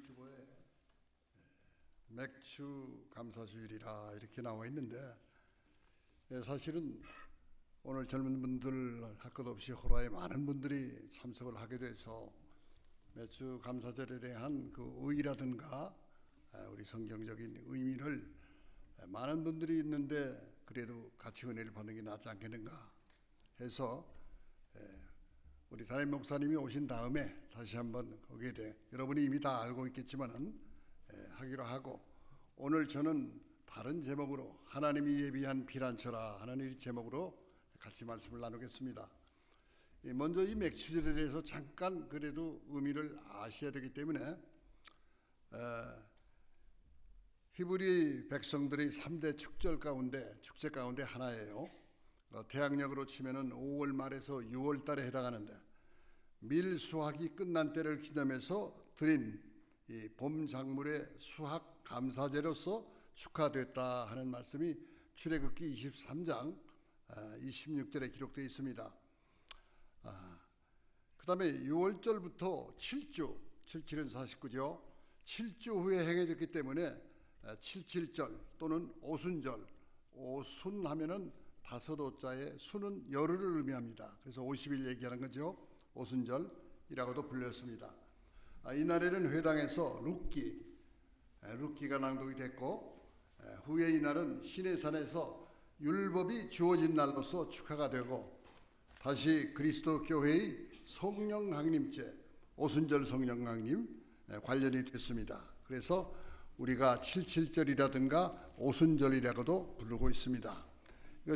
주보에 맥주 감사주일이라 이렇게 나와 있는데, 사실은 오늘 젊은 분들 할 것 없이 호라에 많은 분들이 참석을 하게 돼서 맥주 감사절에 대한 그 의의라든가 우리 성경적인 의미를 많은 분들이 있는데 그래도 같이 은혜를 받는 게 낫지 않겠는가 해서 우리 담임 목사님이 오신 다음에 다시 한번 거기에 대해 여러분이 이미 다 알고 있겠지만은 하기로 하고, 오늘 저는 다른 제목으로 하나님이 예비한 피난처라 하는 이 제목으로 같이 말씀을 나누겠습니다. 먼저 이 맥주절에 대해서 잠깐 그래도 의미를 아셔야 되기 때문에 히브리 백성들의 3대 축제 가운데 하나예요. 대학력으로 치면은 5월 말에서 6월 달에 해당하는데, 밀 수확이 끝난 때를 기념해서 드린 이 봄 작물의 수확 감사제로서 축하됐다 하는 말씀이 출애굽기 23장 26절에 기록되어 있습니다. 그 다음에 6월절부터 7주, 77은 49죠. 7주 후에 행해졌기 때문에 77절 또는 오순절, 오순하면은 다섯 오자에 순은 열흘을 의미합니다. 그래서 50일 얘기하는 거죠. 오순절이라고도 불렸습니다. 이날에는 회당에서 룻기가 낭독이 됐고, 후에 이날은 시내산에서 율법이 주어진 날로서 축하가 되고, 다시 그리스도 교회의 성령강림제, 오순절 성령강림 관련이 됐습니다. 그래서 우리가 77절이라든가 오순절이라고도 부르고 있습니다.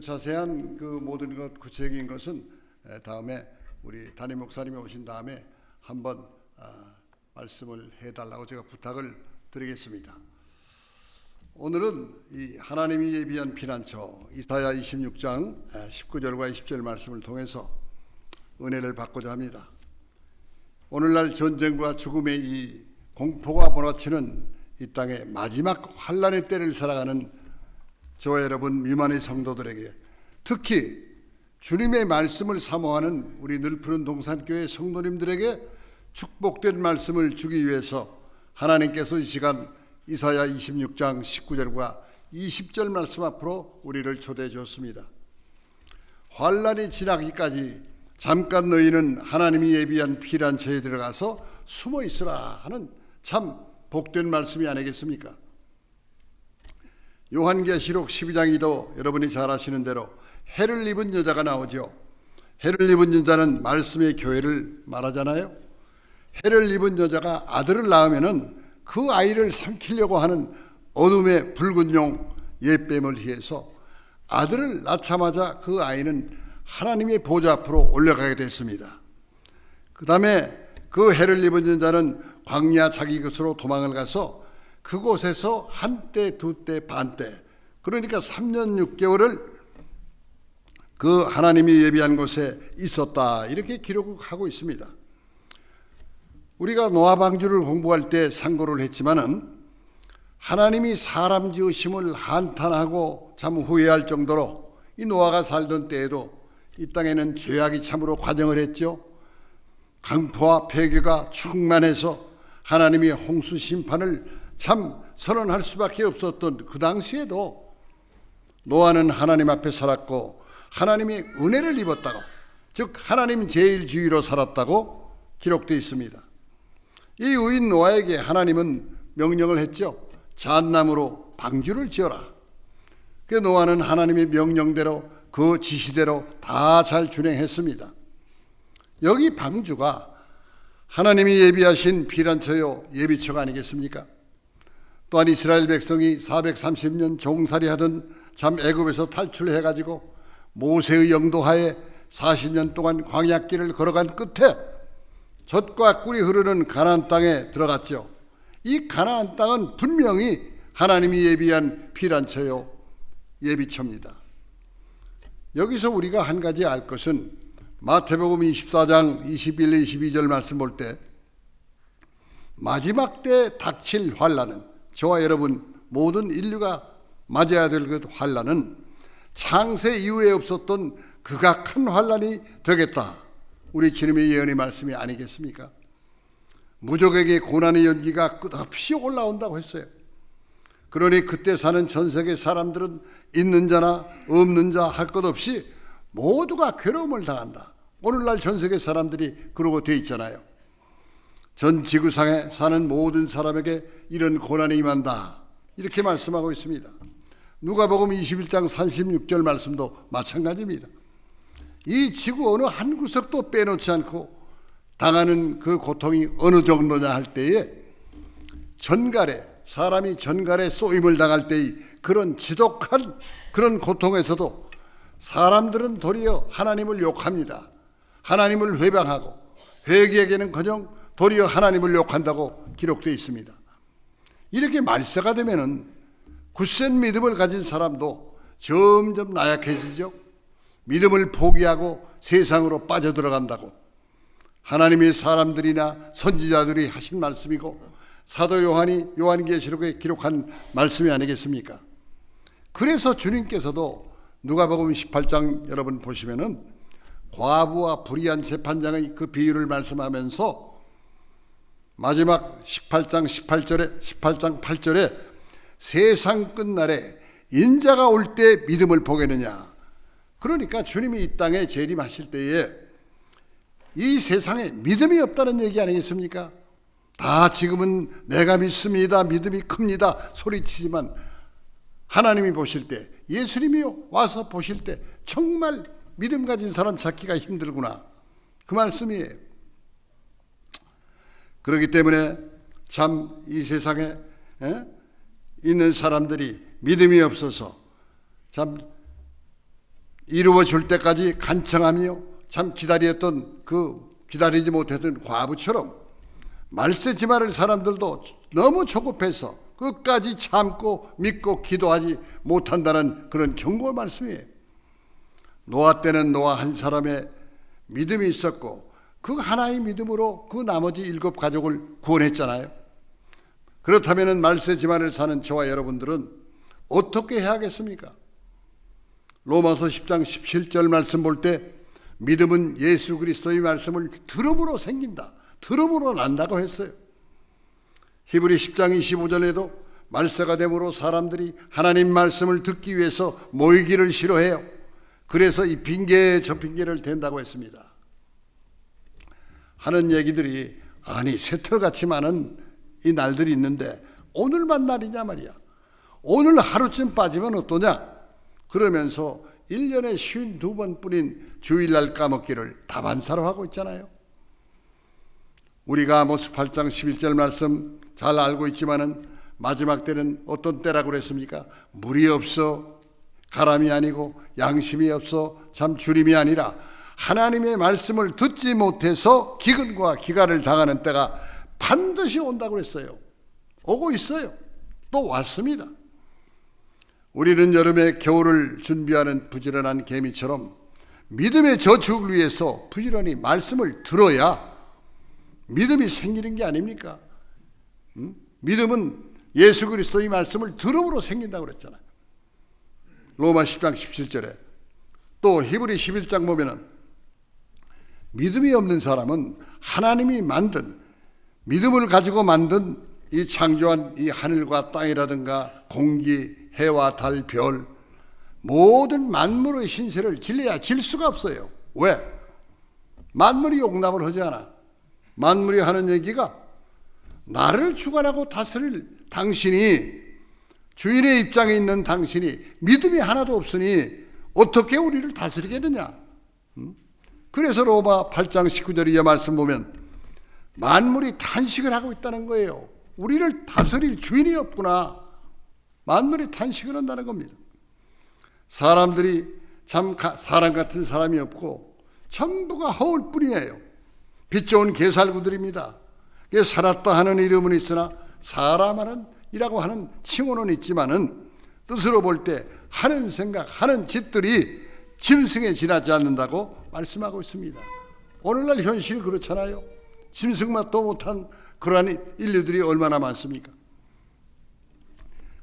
자세한 그 모든 것, 구체적인 것은 다음에 우리 담임 목사님이 오신 다음에 한번 말씀을 해달라고 제가 부탁을 드리겠습니다. 오늘은 이 하나님이 예비한 피난처, 이사야 26장 19절과 20절 말씀을 통해서 은혜를 받고자 합니다. 오늘날 전쟁과 죽음의 이 공포가 몰아치는 이 땅의 마지막 환난의 때를 살아가는 저와 여러분 미만의 성도들에게, 특히 주님의 말씀을 사모하는 우리 늘푸른 동산교회 성도님들에게 축복된 말씀을 주기 위해서 하나님께서 이 시간 이사야 26장 19절과 20절 말씀 앞으로 우리를 초대해 주었습니다. 환난이 지나기까지 잠깐 너희는 하나님이 예비한 피난처에 들어가서 숨어 있으라 하는 참 복된 말씀이 아니겠습니까? 요한계시록 12장에도 여러분이 잘 아시는 대로 해를 입은 여자가 나오죠. 해를 입은 여자는 말씀의 교회를 말하잖아요. 해를 입은 여자가 아들을 낳으면은 그 아이를 삼키려고 하는 어둠의 붉은 용 옛뱀을 위해서 아들을 낳자마자 그 아이는 하나님의 보좌 앞으로 올라가게 됐습니다. 그 다음에 그 해를 입은 여자는 광야 자기 것으로 도망을 가서 그곳에서 한때, 두때, 반때, 그러니까 3년 6개월을 그 하나님이 예비한 곳에 있었다, 이렇게 기록하고 있습니다. 우리가 노아 방주를 공부할 때 상고를 했지만은 하나님이 사람 지으심을 한탄하고 참 후회할 정도로 이 노아가 살던 때에도 이 땅에는 죄악이 참으로 관영을 했죠. 강포와 폐괴가 충만해서 하나님이 홍수 심판을 참 선언할 수밖에 없었던 그 당시에도 노아는 하나님 앞에 살았고 하나님의 은혜를 입었다고, 즉 하나님 제일주의로 살았다고 기록되어 있습니다. 이 의인 노아에게 하나님은 명령을 했죠. 잣나무로 방주를 지어라. 그 노아는 하나님의 명령대로 그 지시대로 다 잘 준행했습니다. 여기 방주가 하나님이 예비하신 피난처요 예비처가 아니겠습니까? 또한 이스라엘 백성이 430년 종살이하던 참 애굽에서 탈출해가지고 모세의 영도하에 40년 동안 광야길을 걸어간 끝에 젖과 꿀이 흐르는 가나안 땅에 들어갔죠. 이 가나안 땅은 분명히 하나님이 예비한 피난처요 예비처입니다. 여기서 우리가 한 가지 알 것은 마태복음 24장 21, 22절 말씀 볼 때 마지막 때 닥칠 환난은, 저와 여러분 모든 인류가 맞아야 될 그 환난은 창세 이후에 없었던 극악한 환난이 되겠다, 우리 주님의 예언의 말씀이 아니겠습니까? 무족에게 고난의 연기가 끝없이 올라온다고 했어요. 그러니 그때 사는 전 세계 사람들은 있는 자나 없는 자 할 것 없이 모두가 괴로움을 당한다. 오늘날 전 세계 사람들이 그러고 돼 있잖아요. 전 지구상에 사는 모든 사람에게 이런 고난이 임한다. 이렇게 말씀하고 있습니다. 누가복음 21장 36절 말씀도 마찬가지입니다. 이 지구 어느 한 구석도 빼놓지 않고 당하는 그 고통이 어느 정도냐 할 때에 사람이 전갈에 쏘임을 당할 때의 그런 지독한 그런 고통에서도 사람들은 도리어 하나님을 욕합니다. 하나님을 회방하고 회개에게는커녕 도리어 하나님을 욕한다고 기록되어 있습니다. 이렇게 말세가 되면은 굳센 믿음을 가진 사람도 점점 나약해지죠. 믿음을 포기하고 세상으로 빠져들어간다고 하나님의 사람들이나 선지자들이 하신 말씀이고 사도 요한이 요한계시록에 기록한 말씀이 아니겠습니까? 그래서 주님께서도 누가복음 18장 여러분 보시면은 과부와 불의한 재판장의 그 비유를 말씀하면서 마지막 18장 8절에 세상 끝날에 인자가 올 때 믿음을 보겠느냐. 그러니까 주님이 이 땅에 재림하실 때에 이 세상에 믿음이 없다는 얘기 아니겠습니까? 다 지금은 내가 믿습니다, 믿음이 큽니다 소리치지만 하나님이 보실 때, 예수님이 와서 보실 때 정말 믿음 가진 사람 찾기가 힘들구나, 그 말씀이에요. 그렇기 때문에 참 이 세상에 있는 사람들이 믿음이 없어서 참 이루어질 때까지 간청하며 참 기다리지 못했던 과부처럼 말세 지말을 사람들도 너무 조급해서 끝까지 참고 믿고 기도하지 못한다는 그런 경고 말씀이에요. 노아 때는 노아 한 사람의 믿음이 있었고 그 하나의 믿음으로 그 나머지 7 가족을 구원했잖아요. 그렇다면 말세 지말을 사는 저와 여러분들은 어떻게 해야겠습니까? 로마서 10장 17절 말씀 볼 때 믿음은 예수 그리스도의 말씀을 들음으로 생긴다, 들음으로 난다고 했어요. 히브리 10장 25절에도 말세가 되므로 사람들이 하나님 말씀을 듣기 위해서 모이기를 싫어해요. 그래서 이 핑계에 저 핑계를 댄다고 했습니다. 하는 얘기들이 아니 쇠털같이 많은 이 날들이 있는데 오늘만 날이냐 말이야. 오늘 하루쯤 빠지면 어떠냐? 그러면서 1년에 52번뿐인 주일날 까먹기를 다반사로 하고 있잖아요. 우리가 아모스 8장 11절 말씀 잘 알고 있지만은 마지막 때는 어떤 때라고 그랬습니까? 물이 없어 가람이 아니고 양심이 없어 참 주림이 아니라 하나님의 말씀을 듣지 못해서 기근과 기갈을 당하는 때가 반드시 온다고 그랬어요. 오고 있어요. 또 왔습니다. 우리는 여름에 겨울을 준비하는 부지런한 개미처럼 믿음의 저축을 위해서 부지런히 말씀을 들어야 믿음이 생기는 게 아닙니까? 믿음은 예수 그리스도의 말씀을 들음으로 생긴다고 그랬잖아요. 로마 10장 17절에 또 히브리 11장 보면은 믿음이 없는 사람은 하나님이 만든, 믿음을 가지고 만든 이 창조한 이 하늘과 땅이라든가 공기, 해와 달, 별 모든 만물의 신세를 질려야 질 수가 없어요. 왜? 만물이 용납을 하지 않아. 만물이 하는 얘기가 나를 주관하고 다스릴 당신이, 주인의 입장에 있는 당신이 믿음이 하나도 없으니 어떻게 우리를 다스리겠느냐. 그래서 로마 8장 19절 이 말씀 보면 만물이 탄식을 하고 있다는 거예요. 우리를 다스릴 주인이 없구나. 만물이 탄식을 한다는 겁니다. 사람들이 참 사람 같은 사람이 없고 전부가 허울 뿐이에요. 빛 좋은 개살구들입니다. 살았다 하는 이름은 있으나 사람하는 이라고 하는 칭호는 있지만은 뜻으로 볼 때 하는 생각, 하는 짓들이 짐승에 지나지 않는다고 말씀하고 있습니다. 오늘날 현실이 그렇잖아요. 짐승맛도 못한 그러한 인류들이 얼마나 많습니까?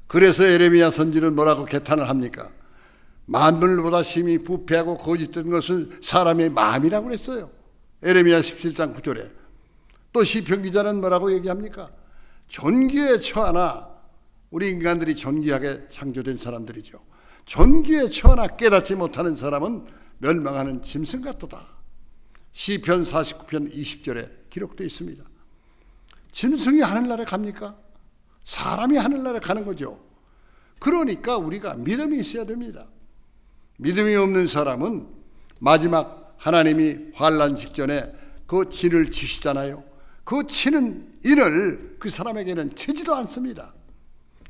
그래서 에레미야 선지는 뭐라고 개탄을 합니까? 만물보다 심히 부패하고 거짓된 것은 사람의 마음이라고 그랬어요. 에레미야 17장 9절에. 또 시편 기자는 뭐라고 얘기합니까? 존귀에 처하나, 우리 인간들이 존귀하게 창조된 사람들이죠. 존귀에 처하나 깨닫지 못하는 사람은 멸망하는 짐승 같도다. 시편 49편 20절에 기록되어 있습니다. 짐승이 하늘나라에 갑니까? 사람이 하늘나라에 가는 거죠. 그러니까 우리가 믿음이 있어야 됩니다. 믿음이 없는 사람은 마지막 하나님이 환난 직전에 그 진을 치시잖아요. 그 치는 인을 그 사람에게는 치지도 않습니다.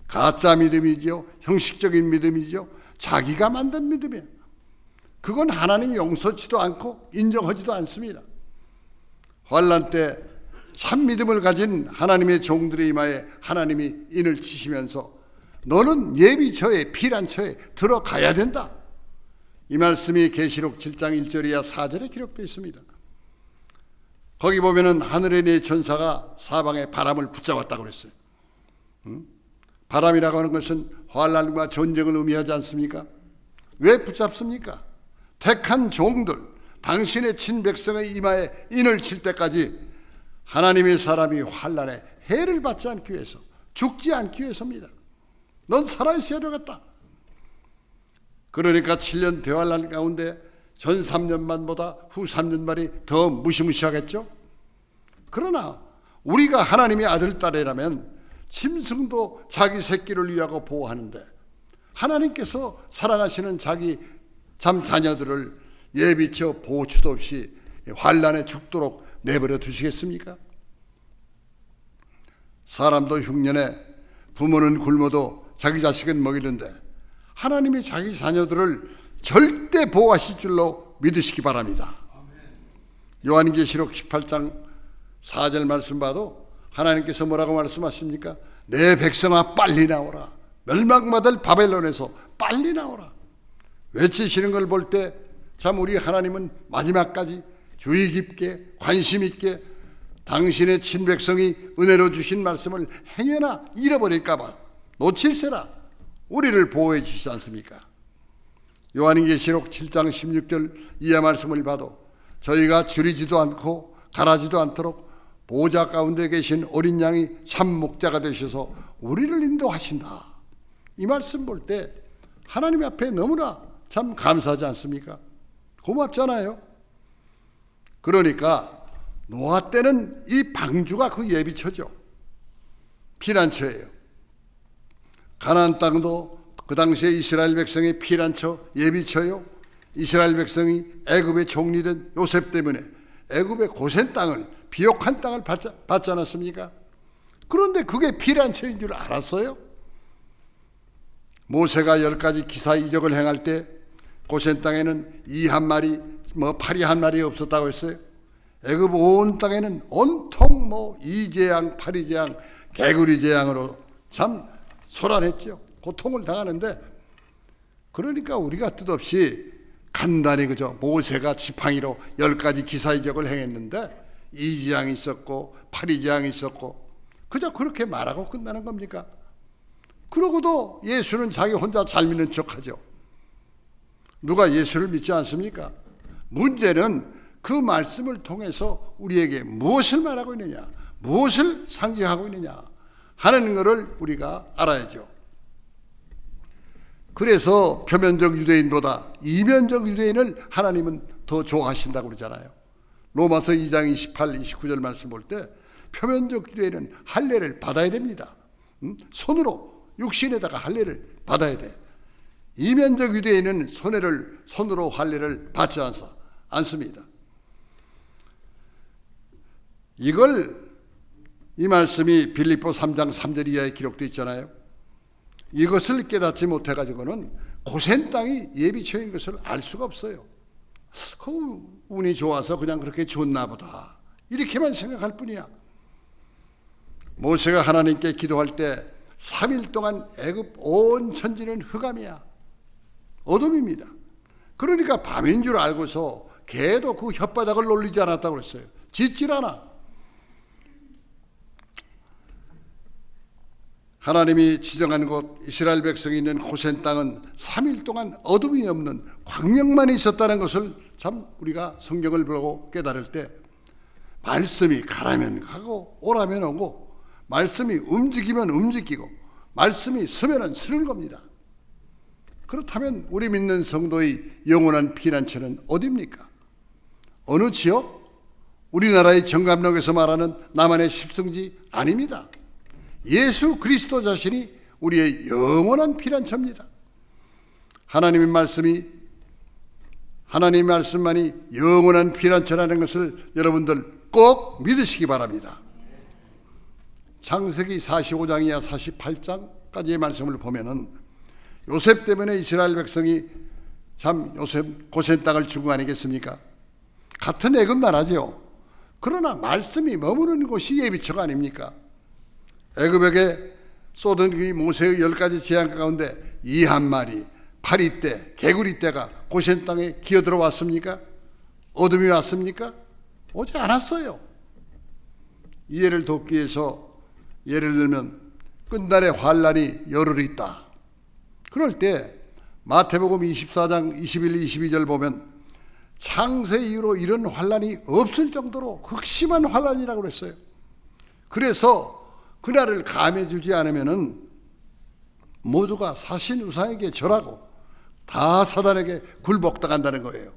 가짜 믿음이죠. 형식적인 믿음이죠. 자기가 만든 믿음이에요. 그건 하나님이 용서치도 않고 인정하지도 않습니다. 환난 때 참 믿음을 가진 하나님의 종들의 이마에 하나님이 인을 치시면서 너는 예비처에 피란처에 들어가야 된다. 이 말씀이 계시록 7장 1절 이하 4절에 기록되어 있습니다. 거기 보면은 하늘의 네 천사가 사방에 바람을 붙잡았다고 그랬어요. 바람이라고 하는 것은 환난과 전쟁을 의미하지 않습니까? 왜 붙잡습니까? 택한 종들, 당신의 친백성의 이마에 인을 칠 때까지 하나님의 사람이 환난에 해를 받지 않기 위해서, 죽지 않기 위해서입니다. 넌 살아있어야 되겠다. 그러니까 7년 대환란 가운데 전 3년만보다 후 3년만이 더 무시무시하겠죠. 그러나 우리가 하나님의 아들 딸이라면 짐승도 자기 새끼를 위하고 보호하는데 하나님께서 사랑하시는 자기 참 자녀들을 예비처 보호추도 없이 환난에 죽도록 내버려 두시겠습니까? 사람도 흉년에 부모는 굶어도 자기 자식은 먹이는데 하나님이 자기 자녀들을 절대 보호하실 줄로 믿으시기 바랍니다. 요한계시록 18장 4절 말씀 봐도 하나님께서 뭐라고 말씀하십니까? 내 백성아 빨리 나오라. 멸망받을 바벨론에서 빨리 나오라. 외치시는 걸 볼 때 참 우리 하나님은 마지막까지 주의 깊게 관심 있게 당신의 친백성이 은혜로 주신 말씀을 행여나 잃어버릴까 봐 놓칠세라 우리를 보호해 주시지 않습니까? 요한계시록 7장 16절 이하 말씀을 봐도 저희가 줄이지도 않고 가라지도 않도록 보호자 가운데 계신 어린 양이 참 목자가 되셔서 우리를 인도하신다. 이 말씀 볼 때 하나님 앞에 너무나 참 감사하지 않습니까? 고맙잖아요. 그러니까 노아 때는 이 방주가 그 예비처죠. 피난처예요. 가나안 땅도 그 당시에 이스라엘 백성의 피난처 예비처요. 이스라엘 백성이 애굽의 종리된 요셉 때문에 애굽의 고센 땅을 비옥한 땅을 받지 않았습니까? 그런데 그게 피난처인 줄 알았어요? 모세가 10가지 기사 이적을 행할 때 고센 땅에는 이 한 마리 파리 한 마리 없었다고 했어요. 애굽 온 땅에는 온통 이재양 파리재양 개구리재양으로 참 소란했죠. 고통을 당하는데 그러니까 우리가 뜻없이 간단히 그저 모세가 지팡이로 10가지 기사 이적을 행했는데 이재양이 있었고 파리재양이 있었고 그저 그렇게 말하고 끝나는 겁니까? 그러고도 예수는 자기 혼자 잘 믿는 척하죠. 누가 예수를 믿지 않습니까? 문제는 그 말씀을 통해서 우리에게 무엇을 말하고 있느냐, 무엇을 상징하고 있느냐 하는 것을 우리가 알아야죠. 그래서 표면적 유대인보다 이면적 유대인을 하나님은 더 좋아하신다고 그러잖아요. 로마서 2장 28, 29절 말씀 볼 때 표면적 유대인은 할례를 받아야 됩니다. 손으로 육신에다가 할례를 받아야 돼. 이면적 유대인은 손으로 할례를 받지 않습니다. 이 말씀이 빌립보 3장 3절 이하에 기록되어 있잖아요. 이것을 깨닫지 못해가지고는 고센 땅이 예비처인 것을 알 수가 없어요. 그 운이 좋아서 그냥 그렇게 좋나 보다 이렇게만 생각할 뿐이야. 모세가 하나님께 기도할 때 3일 동안 애굽 온 천지는 흑암이야. 어둠입니다. 그러니까 밤인 줄 알고서 개도 그 혓바닥을 놀리지 않았다고 그랬어요. 짖질 않아. 하나님이 지정한 곳 이스라엘 백성이 있는 고센 땅은 3일 동안 어둠이 없는 광명만 있었다는 것을 참 우리가 성경을 보고 깨달을 때 말씀이 가라면 가고 오라면 오고, 말씀이 움직이면 움직이고, 말씀이 서면은 서는 겁니다. 그렇다면 우리 믿는 성도의 영원한 피난처는 어디입니까? 어느 지역? 우리나라의 정감록에서 말하는 남한의 십성지 아닙니다. 예수 그리스도 자신이 우리의 영원한 피난처입니다. 하나님의 말씀만이 영원한 피난처라는 것을 여러분들 꼭 믿으시기 바랍니다. 창세기 45장 이하 48장까지의 말씀을 보면은 요셉 때문에 이스라엘 백성이 참 요셉 고센 땅을 준 거 아니겠습니까? 같은 애굽 나라죠. 그러나 말씀이 머무는 곳이 예비처가 아닙니까? 애굽에게 쏟은 그 모세의 10가지 재앙 가운데 이 한 마리, 파리떼, 개구리떼가 고센 땅에 기어들어 왔습니까? 어둠이 왔습니까? 오지 않았어요. 이해를 돕기 위해서 예를 들면 끝날에 환란이 열흘 있다. 그럴 때 마태복음 24장 21, 22절 보면 창세 이후로 이런 환란이 없을 정도로 극심한 환란이라고 그랬어요. 그래서 그날을 감해주지 않으면은 모두가 사신 우상에게 절하고 다 사단에게 굴복당한다는 거예요.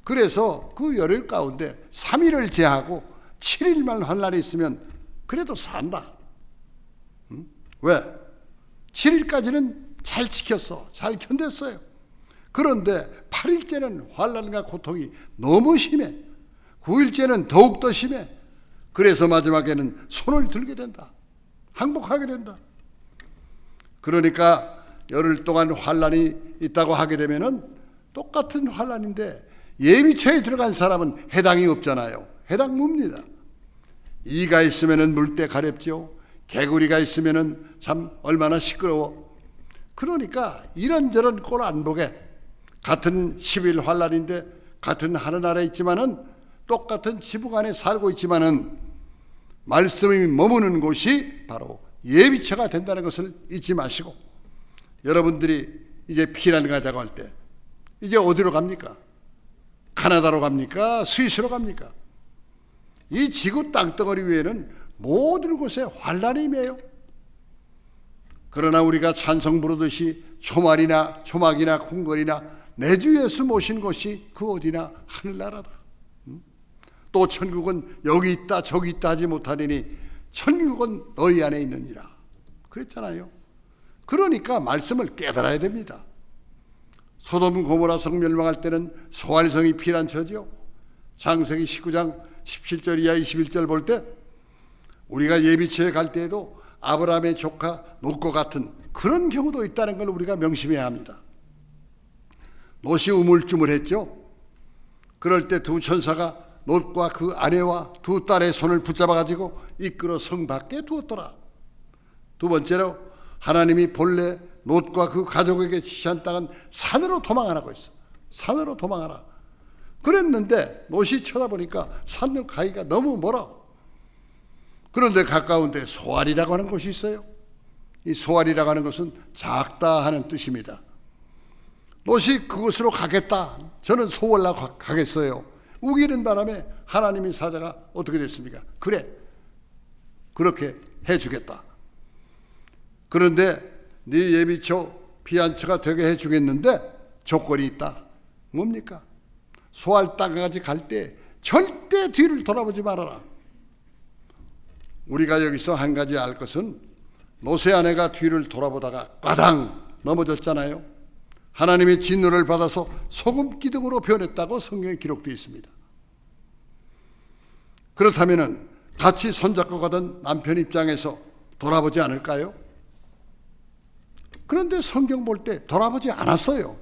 그래서 그 열흘 가운데 3일을 제하고 7일만 환란이 있으면 그래도 산다. 왜? 7일까지는 잘 지켰어. 잘 견뎠어요. 그런데 8일째는 환란과 고통이 너무 심해. 9일째는 더욱더 심해. 그래서 마지막에는 손을 들게 된다. 항복하게 된다. 그러니까 열흘 동안 환란이 있다고 하게 되면은 똑같은 환란인데 예비처에 들어간 사람은 해당이 없잖아요. 해당 뭡니다. 이가 있으면은 물때 가렵죠. 개구리가 있으면은 참 얼마나 시끄러워. 그러니까 이런저런 꼴 안 보게 같은 10일 환란인데 같은 하늘나라에 있지만은 똑같은 지붕 안에 살고 있지만은 말씀이 머무는 곳이 바로 예비처가 된다는 것을 잊지 마시고, 여러분들이 이제 피난 가자고 할 때 이제 어디로 갑니까? 카나다로 갑니까? 스위스로 갑니까? 이 지구 땅덩어리 위에는 모든 곳에 환란이 임해요. 그러나 우리가 찬송 부르듯이 초말이나 초막이나 궁궐이나 내 주 예수 모신 곳이 그 어디나 하늘나라다. 또 천국은 여기 있다 저기 있다 하지 못하리니 천국은 너희 안에 있느니라 그랬잖아요. 그러니까 말씀을 깨달아야 됩니다. 소돔 고모라 성 멸망할 때는 소알성이 피난처죠. 창세기 19장 17절 이하 21절 볼 때 우리가 예비처에 갈 때에도 아브라함의 조카 롯과 같은 그런 경우도 있다는 걸 우리가 명심해야 합니다. 롯이 우물쭈물했죠. 그럴 때 두 천사가 롯과 그 아내와 두 딸의 손을 붙잡아 가지고 이끌어 성 밖에 두었더라. 두 번째로 하나님이 본래 롯과 그 가족에게 지시한 땅은 산으로 도망하라고 했어. 산으로 도망하라. 그랬는데 롯이 쳐다보니까 산을 가기가 너무 멀어. 그런데 가까운데 소알이라고 하는 곳이 있어요. 이 소알이라고 하는 것은 작다 하는 뜻입니다. 롯이 그곳으로 가겠다. 저는 소알로 가겠어요. 우기는 바람에 하나님의 사자가 어떻게 됐습니까? 그래, 그렇게 해주겠다. 그런데 네 예비처 피난처가 되게 해주겠는데 조건이 있다. 뭡니까? 소알 땅까지 갈 때 절대 뒤를 돌아보지 말아라. 우리가 여기서 한 가지 알 것은 롯의 아내가 뒤를 돌아보다가 꽈당 넘어졌잖아요. 하나님의 진노를 받아서 소금 기둥으로 변했다고 성경에 기록되어 있습니다. 그렇다면 같이 손잡고 가던 남편 입장에서 돌아보지 않을까요? 그런데 성경 볼 때 돌아보지 않았어요.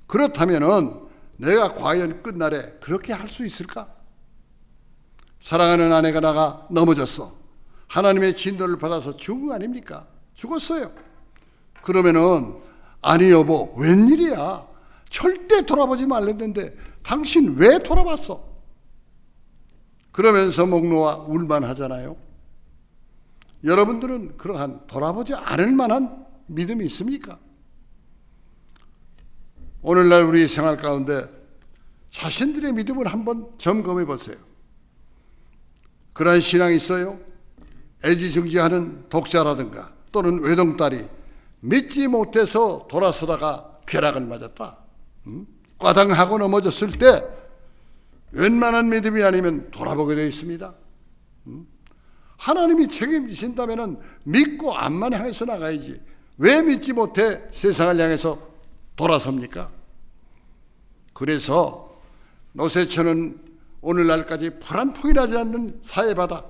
그렇다면 내가 과연 끝날에 그렇게 할 수 있을까? 사랑하는 아내가 나가 넘어졌어. 하나님의 진노를 받아서 죽은 거 아닙니까? 죽었어요. 그러면은 아니 여보 웬일이야? 절대 돌아보지 말랬는데 당신 왜 돌아봤어? 그러면서 목 놓아 울만 하잖아요. 여러분들은 그러한 돌아보지 않을 만한 믿음이 있습니까? 오늘날 우리 생활 가운데 자신들의 믿음을 한번 점검해 보세요. 그러한 신앙이 있어요? 애지중지하는 독자라든가 또는 외동딸이 믿지 못해서 돌아서다가 벼락을 맞았다. 꽈당하고 넘어졌을 때 웬만한 믿음이 아니면 돌아보게 되어 있습니다. 하나님이 책임지신다면 믿고 암만 향해서 나가야지 왜 믿지 못해 세상을 향해서 돌아섭니까? 그래서 노세천은 오늘날까지 풀 한 폭이 나지 않는 사회바다,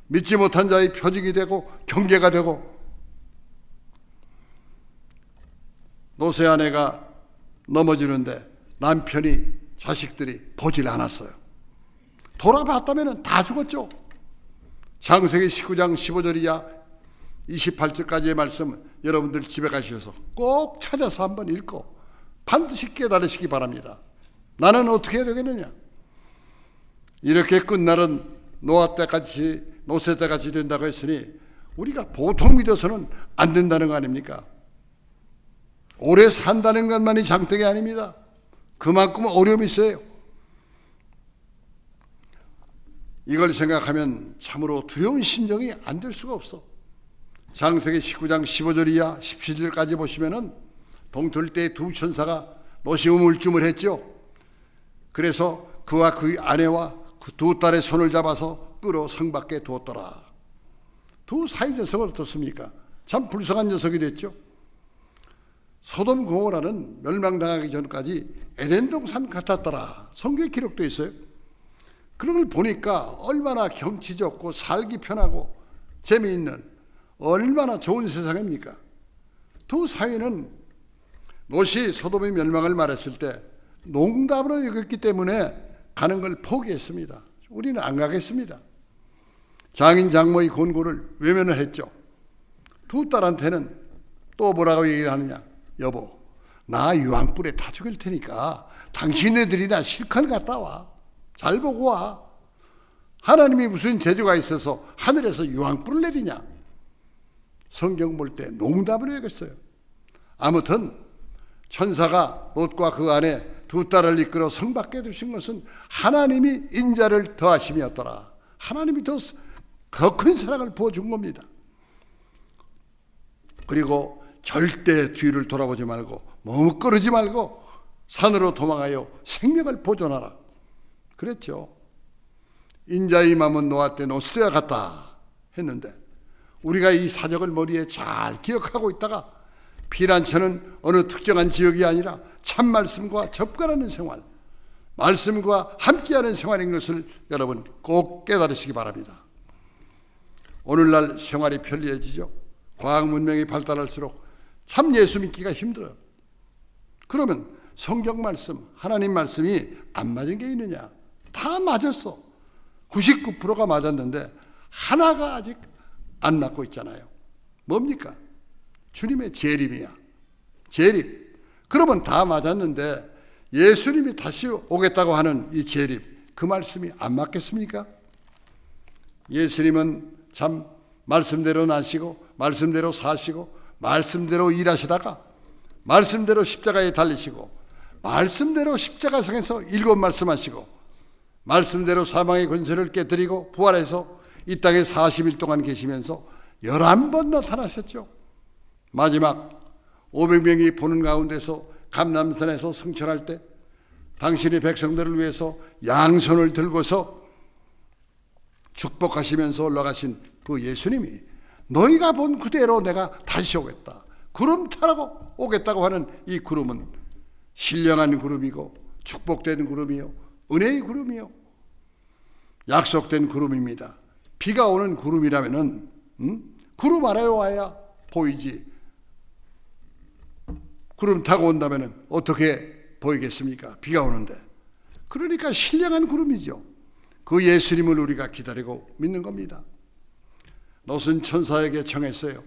믿지 못한 자의 표징이 되고 경계가 되고, 노세 아내가 넘어지는데 남편이 자식들이 보질 않았어요. 돌아봤다면 다 죽었죠. 창세기 19장 15절 이하 28절까지의 말씀 여러분들 집에 가셔서 꼭 찾아서 한번 읽고 반드시 깨달으시기 바랍니다. 나는 어떻게 해야 되겠느냐? 이렇게 끝날은 노아 때까지, 노세 때까지 된다고 했으니 우리가 보통 믿어서는 안 된다는 거 아닙니까? 오래 산다는 것만이 장땡이 아닙니다. 그만큼 어려움이 있어요. 이걸 생각하면 참으로 두려운 심정이 안 될 수가 없어. 창세기 19장 15절 이하 17절까지 보시면은 동틀 때 두 천사가 노시 우물쭈물했죠. 그래서 그와 그 아내와 그 두 딸의 손을 잡아서 끌어 성 밖에 두었더라. 두 사이 녀석은 어떻습니까? 참 불쌍한 녀석이 됐죠. 소돔 고모라는 멸망당하기 전까지 에덴 동산 같았더라. 성경에 기록되어 있어요. 그런 걸 보니까 얼마나 경치 좋고 살기 편하고 재미있는 얼마나 좋은 세상입니까? 두 사위는 롯이 소돔의 멸망을 말했을 때 농담으로 여겼기 때문에 가는 걸 포기했습니다. 우리는 안 가겠습니다. 장인 장모의 권고를 외면을 했죠. 두 딸한테는 또 뭐라고 얘기를 하느냐? 여보, 나 유황불에 다 죽일 테니까 당신네들이나 실컷 갔다 와. 잘 보고 와. 하나님이 무슨 재주가 있어서 하늘에서 유황불을 내리냐? 성경 볼 때 농담으로 여겼어요. 아무튼 천사가 롯과 그 아내 두 딸을 이끌어 성 밖에 두신 것은 하나님이 인자를 더하심이었더라. 하나님이 더 큰 사랑을 부어준 겁니다. 그리고 절대 뒤를 돌아보지 말고 머뭇거리지 말고 산으로 도망하여 생명을 보존하라. 그랬죠. 인자의 마음은 노아 때 노스와 같다 했는데 우리가 이 사적을 머리에 잘 기억하고 있다가 피난처는 어느 특정한 지역이 아니라 참 말씀과 접근하는 생활, 말씀과 함께하는 생활인 것을 여러분 꼭 깨달으시기 바랍니다. 오늘날 생활이 편리해지죠. 과학 문명이 발달할수록 참 예수 믿기가 힘들어요. 그러면 성경 말씀, 하나님 말씀이 안 맞은 게 있느냐? 다 맞았어. 99%가 맞았는데 하나가 아직 안 맞고 있잖아요. 뭡니까? 주님의 재림이야. 재림. 그러면 다 맞았는데 예수님이 다시 오겠다고 하는 이 재림, 그 말씀이 안 맞겠습니까? 예수님은 참 말씀대로 나시고 말씀대로 사시고 말씀대로 일하시다가 말씀대로 십자가에 달리시고 말씀대로 십자가상에서 7 말씀하시고 말씀대로 사망의 권세를 깨뜨리고 부활해서 이 땅에 40일 동안 계시면서 11번 나타나셨죠. 마지막 500명이 보는 가운데서 감람산에서 승천할 때 당신의 백성들을 위해서 양손을 들고서 축복하시면서 올라가신 그 예수님이 너희가 본 그대로 내가 다시 오겠다. 구름 타라고 오겠다고 하는 이 구름은 신령한 구름이고 축복된 구름이요, 은혜의 구름이요, 약속된 구름입니다. 비가 오는 구름이라면은 구름 아래에 와야 보이지. 구름 타고 온다면은 어떻게 보이겠습니까? 비가 오는데. 그러니까 신령한 구름이죠. 그 예수님을 우리가 기다리고 믿는 겁니다. 롯은 천사에게 청했어요.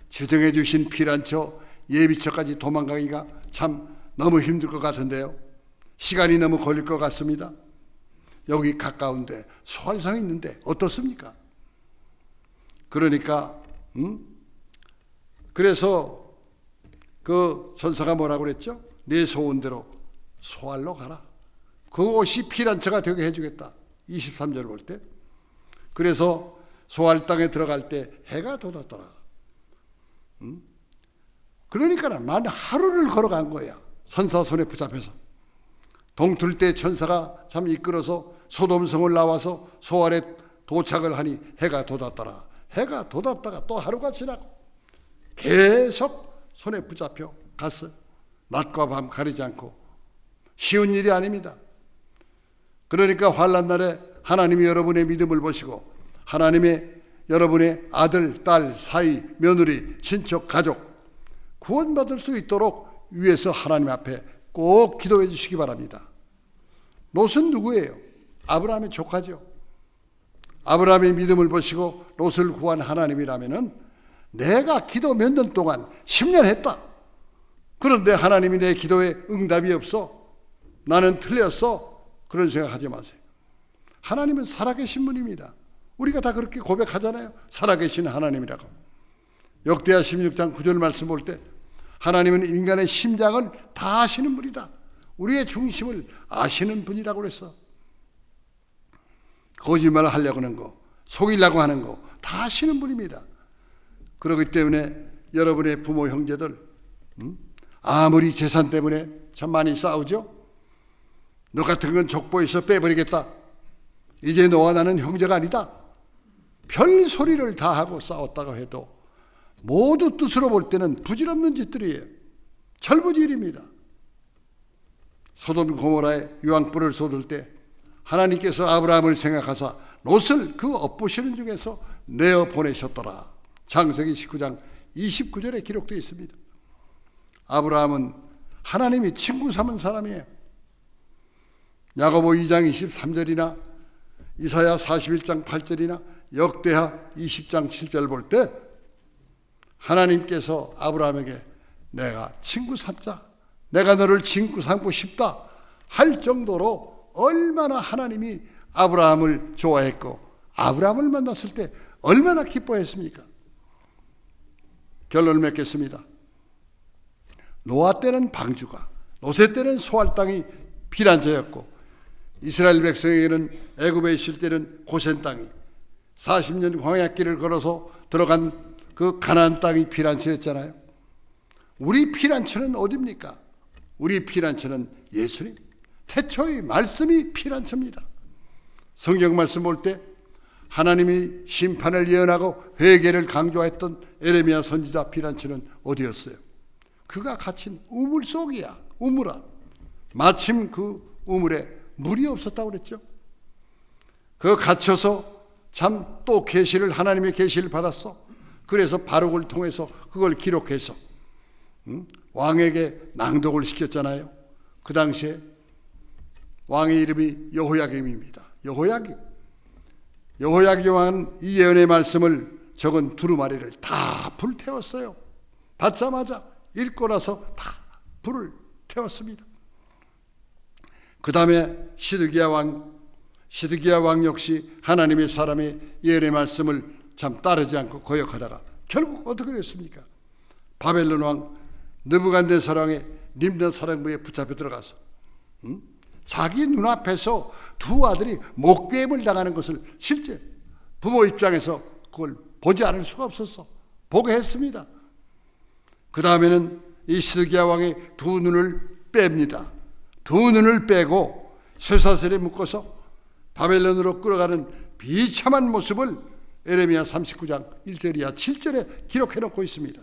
지정해 주신 피난처 예비처까지 도망가기가 참 너무 힘들 것 같은데요. 시간이 너무 걸릴 것 같습니다. 여기 가까운데 소활상이 있는데 어떻습니까? 그러니까 그래서 그 천사가 뭐라고 그랬죠? 내 소원대로 소활로 가라. 그것이 피난처가 되게 해주겠다. 23절 볼 때. 그래서 소알 땅에 들어갈 때 해가 돋았더라. 그러니까 만 하루를 걸어간 거야. 선사 손에 붙잡혀서. 동틀 때 천사가 참 이끌어서 소돔성을 나와서 소알에 도착을 하니 해가 돋았더라. 해가 돋았다가 또 하루가 지나고 계속 손에 붙잡혀 갔어요. 낮과 밤 가리지 않고. 쉬운 일이 아닙니다. 그러니까 환난 날에 하나님이 여러분의 믿음을 보시고 하나님의 여러분의 아들, 딸, 사이, 며느리, 친척, 가족 구원받을 수 있도록 위에서 하나님 앞에 꼭 기도해 주시기 바랍니다. 롯은 누구예요? 아브라함의 조카죠. 아브라함의 믿음을 보시고 롯을 구한 하나님이라면은 내가 기도 몇 년 동안 10년 했다. 그런데 하나님이 내 기도에 응답이 없어. 나는 틀렸어. 그런 생각하지 마세요. 하나님은 살아계신 분입니다. 우리가 다 그렇게 고백하잖아요. 살아계신 하나님이라고. 역대하 16장 9절 말씀 볼 때 하나님은 인간의 심장을 다 아시는 분이다. 우리의 중심을 아시는 분이라고 그랬어. 거짓말을 하려고 하는 거, 속이려고 하는 거 다 아시는 분입니다. 그렇기 때문에 여러분의 부모 형제들 아무리 재산 때문에 참 많이 싸우죠. 너 같은 건 족보에서 빼버리겠다. 이제 너와 나는 형제가 아니다. 별 소리를 다 하고 싸웠다고 해도 모두 뜻으로 볼 때는 부질없는 짓들이에요. 철부지일입니다. 소돔 고모라에 유황불을 쏟을 때 하나님께서 아브라함을 생각하사 롯을 그 엇보시는 중에서 내어 보내셨더라. 창세기 19장 29절에 기록되어 있습니다. 아브라함은 하나님이 친구 삼은 사람이에요. 야고보 2장 23절이나 이사야 41장 8절이나 역대하 20장 7절 볼 때 하나님께서 아브라함에게 내가 친구 삼자, 내가 너를 친구 삼고 싶다 할 정도로 얼마나 하나님이 아브라함을 좋아했고 아브라함을 만났을 때 얼마나 기뻐했습니까? 결론을 맺겠습니다. 노아 때는 방주가, 롯의 때는 소알 땅이 피난처였고 이스라엘 백성에게는 애굽에 있을 때는 고센 땅이 40년 광야길을 걸어서 들어간 그 가나안 땅이 피난처였잖아요. 우리 피난처는 어디입니까? 우리 피난처는 예수님. 태초의 말씀이 피난처입니다. 성경 말씀 볼 때 하나님이 심판을 예언하고 회개를 강조했던 에레미야 선지자 피난처는 어디였어요? 그가 갇힌 우물 속이야. 우물아. 마침 그 우물에 물이 없었다고 그랬죠. 그 갇혀서 참 또 계시를 하나님의 계시를 받았어. 그래서 바룩을 통해서 그걸 기록해서 왕에게 낭독을 시켰잖아요. 그 당시에 왕의 이름이 여호야김입니다. 여호야김 왕은 이 예언의 말씀을 적은 두루마리를 다 불태웠어요. 받자마자 읽고 나서 다 불을 태웠습니다. 그 다음에 시드기야 왕 역시 하나님의 사람의 예언의 말씀을 참 따르지 않고 거역하다가 결국 어떻게 됐습니까? 바벨론 왕 느부갓네살 왕의 림넌 사령부에 붙잡혀 들어가서 자기 눈앞에서 두 아들이 목배임을 당하는 것을 실제 부모 입장에서 그걸 보지 않을 수가 없었어. 보게 했습니다. 그 다음에는 이 시드기야 왕의 두 눈을 뺍니다. 두 눈을 빼고 쇠사슬에 묶어서 바벨론으로 끌어가는 비참한 모습을 에레미야 39장 1절이야 7절에 기록해 놓고 있습니다.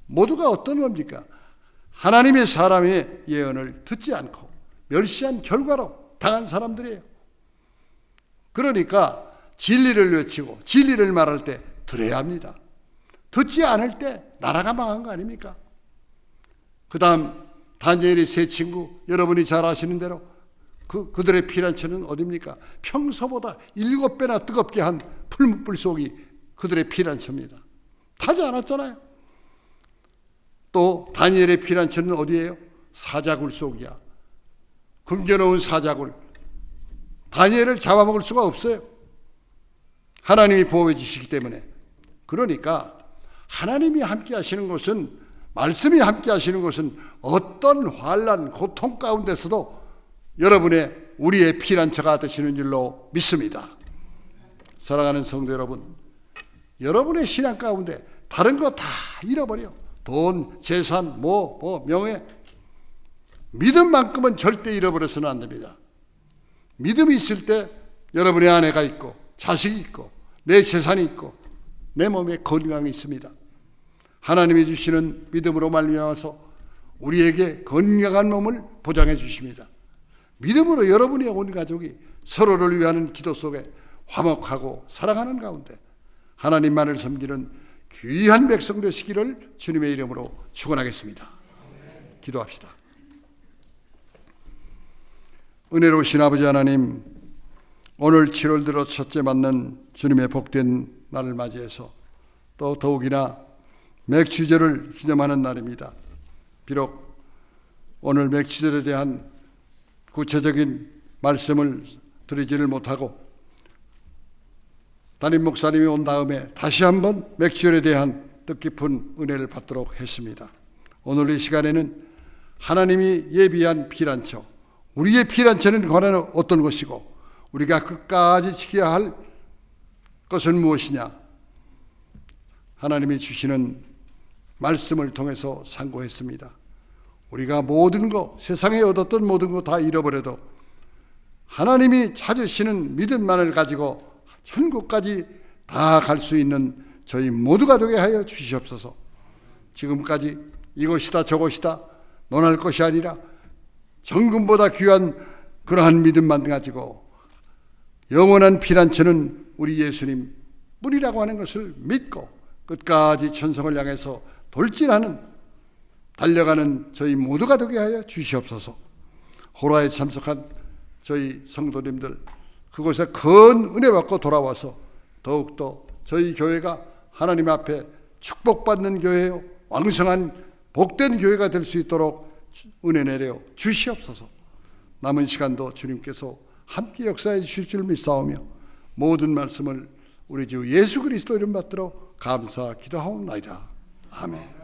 모두가 어떤 겁니까? 하나님의 사람의 예언을 듣지 않고 멸시한 결과로 당한 사람들이에요. 그러니까 진리를 외치고 진리를 말할 때 들어야 합니다. 듣지 않을 때 나라가 망한 거 아닙니까? 그 다음 다니엘의 세 친구, 여러분이 잘 아시는 대로 그들의 피난처는 어디입니까? 평소보다 7배나 뜨겁게 한 풀무불 속이 그들의 피난처입니다. 타지 않았잖아요. 또 다니엘의 피난처는 어디예요? 사자굴 속이야. 금겨놓은 사자굴. 다니엘을 잡아먹을 수가 없어요. 하나님이 보호해 주시기 때문에. 그러니까 하나님이 함께 하시는 것은, 말씀이 함께 하시는 것은 어떤 환난, 고통 가운데서도 여러분의, 우리의 피난처가 되시는 줄로 믿습니다. 사랑하는 성도 여러분, 여러분의 신앙 가운데 다른 거 다 잃어버려. 돈, 재산, 명예. 믿음만큼은 절대 잃어버려서는 안 됩니다. 믿음이 있을 때 여러분의 아내가 있고 자식이 있고 내 재산이 있고 내 몸에 건강이 있습니다. 하나님이 주시는 믿음으로 말미암아서 우리에게 건강한 몸을 보장해 주십니다. 믿음으로 여러분의 온 가족이 서로를 위하는 기도 속에 화목하고 사랑하는 가운데 하나님만을 섬기는 귀한 백성 되시기를 주님의 이름으로 축원하겠습니다. 기도합시다. 은혜로우신 아버지 하나님, 오늘 7월 들어 첫째 맞는 주님의 복된 날을 맞이해서 또 더욱이나 맥주절을 기념하는 날입니다. 비록 오늘 맥주절에 대한 구체적인 말씀을 드리지를 못하고 담임 목사님이 온 다음에 다시 한번 맥주절에 대한 뜻깊은 은혜를 받도록 했습니다. 오늘 이 시간에는 하나님이 예비한 피난처, 우리의 피난처는 과연 어떤 것이고 우리가 끝까지 지켜야 할 것은 무엇이냐, 하나님이 주시는 말씀을 통해서 상고했습니다. 우리가 모든 것, 세상에 얻었던 모든 것 다 잃어버려도 하나님이 찾으시는 믿음만을 가지고 천국까지 다 갈 수 있는 저희 모두가 되게 하여 주시옵소서. 지금까지 이것이다 저것이다 논할 것이 아니라 정금보다 귀한 그러한 믿음만 가지고 영원한 피난처는 우리 예수님 뿐이라고 하는 것을 믿고 끝까지 천성을 향해서 돌진하는 달려가는 저희 모두가 되게 하여 주시옵소서. 호라에 참석한 저희 성도님들 그곳에 큰 은혜 받고 돌아와서 더욱더 저희 교회가 하나님 앞에 축복받는 교회요 왕성한 복된 교회가 될 수 있도록 은혜 내려 주시옵소서. 남은 시간도 주님께서 함께 역사해 주실 줄 믿사오며 모든 말씀을 우리 주 예수 그리스도 이름 받들어 감사 기도하옵나이다. 아멘.